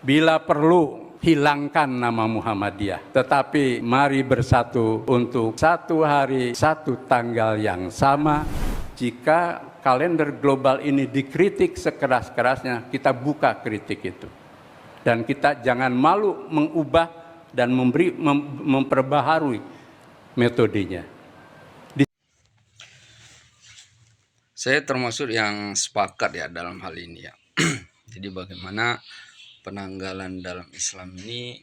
Bila perlu, hilangkan nama Muhammadiyah. Tetapi mari bersatu untuk satu hari, satu tanggal yang sama. Jika kalender global ini dikritik sekeras-kerasnya, kita buka kritik itu. Dan kita jangan malu mengubah dan memperbaharui metodenya. Saya termasuk yang sepakat ya dalam hal ini ya. Jadi bagaimana penanggalan dalam Islam ini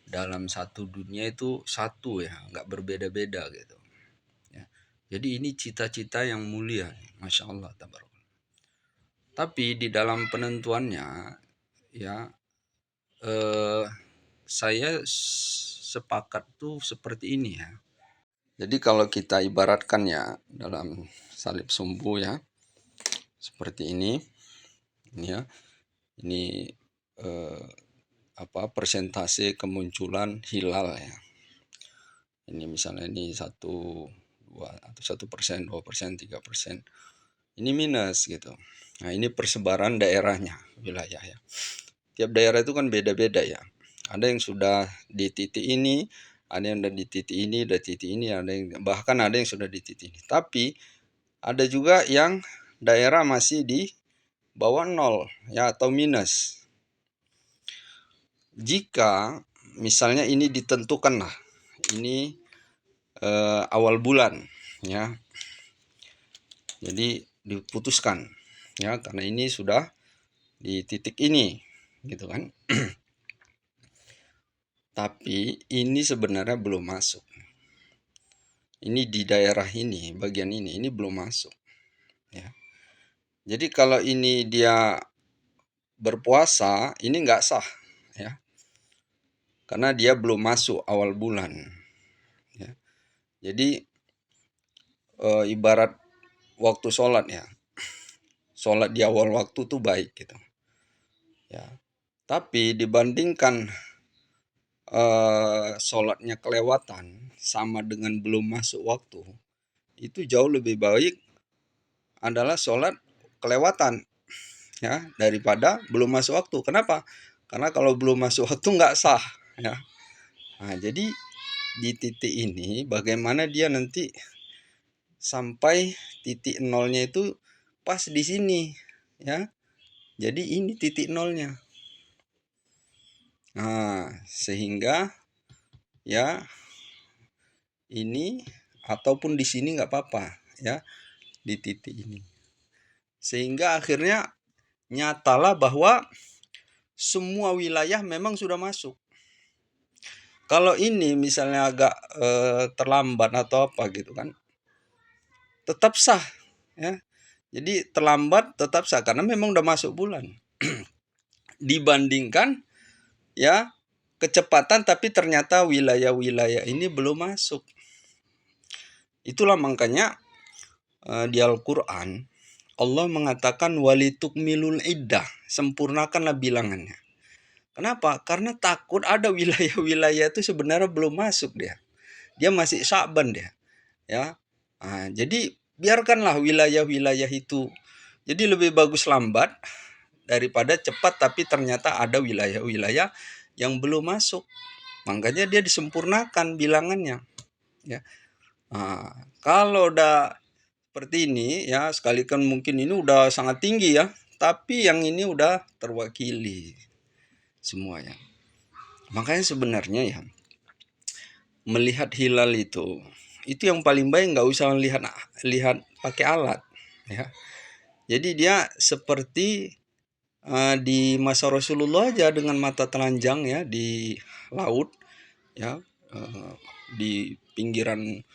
dalam satu dunia itu satu ya, nggak berbeda-beda gitu. Ya. Jadi ini cita-cita yang mulia, masya Allah, tabarakallah. Tapi di dalam penentuannya ya, saya sepakat tuh seperti ini ya. Jadi kalau kita ibaratkan ya dalam salib sumbu ya, seperti ini ya, ini persentase kemunculan hilal ya. Ini misalnya ini 1, 2 atau 1%, 2%, 3%. Ini minus gitu. Nah, ini persebaran daerahnya, wilayah ya. Tiap daerah itu kan beda-beda ya. Ada yang sudah di titik ini, ada yang udah di titik ini, bahkan ada yang sudah di titik ini. Tapi ada juga yang daerah masih di bawah 0 ya, atau minus. Jika misalnya ini ditentukan lah, ini awal bulan ya, jadi diputuskan ya, karena ini sudah di titik ini gitu kan. Tapi ini sebenarnya belum masuk. Ini di daerah ini, bagian ini belum masuk ya. Jadi kalau ini dia berpuasa, ini nggak sah ya, karena dia belum masuk awal bulan ya. Jadi ibarat waktu sholat ya, sholat di awal waktu tuh baik gitu ya. Tapi dibandingkan sholatnya kelewatan sama dengan belum masuk waktu, itu jauh lebih baik adalah sholat kelewatan ya, daripada belum masuk waktu. Kenapa? Karena kalau belum masuk waktu nggak sah ya. Nah, jadi di titik ini bagaimana dia nanti sampai titik nolnya itu pas di sini ya. Jadi ini titik nolnya. Nah, sehingga ya ini ataupun di sini nggak apa-apa ya, di titik ini. Sehingga akhirnya nyatalah bahwa semua wilayah memang sudah masuk. Kalau ini misalnya agak terlambat atau apa gitu kan, tetap sah ya. Jadi terlambat tetap sah karena memang udah masuk bulan. Dibandingkan ya kecepatan tapi ternyata wilayah-wilayah ini belum masuk. Itulah makanya di Al-Quran Allah mengatakan walitukmilul iddah, sempurnakanlah bilangannya. Kenapa? Karena takut ada wilayah-wilayah itu sebenarnya belum masuk dia masih Sya'ban dia ya. Nah, jadi biarkanlah wilayah-wilayah itu. Jadi lebih bagus lambat daripada cepat tapi ternyata ada wilayah-wilayah yang belum masuk. Makanya dia disempurnakan bilangannya ya. Nah, kalau udah seperti ini ya, sekalikan mungkin ini udah sangat tinggi ya, tapi yang ini udah terwakili semuanya. Makanya sebenarnya ya, melihat hilal itu yang paling baik nggak usah lihat pakai alat ya. Jadi dia seperti di masa Rasulullah aja dengan mata telanjang ya, di laut ya, di pinggiran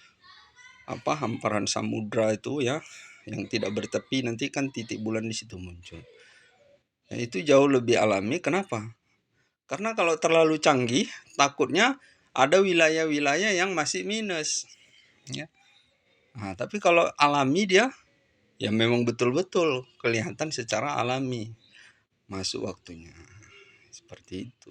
hamparan samudra itu ya, yang tidak bertepi, nanti kan titik bulan di situ muncul. Nah, itu jauh lebih alami. Kenapa? Karena kalau terlalu canggih, takutnya ada wilayah-wilayah yang masih minus ya. Nah, tapi kalau alami dia ya memang betul-betul kelihatan secara alami masuk waktunya. Seperti itu.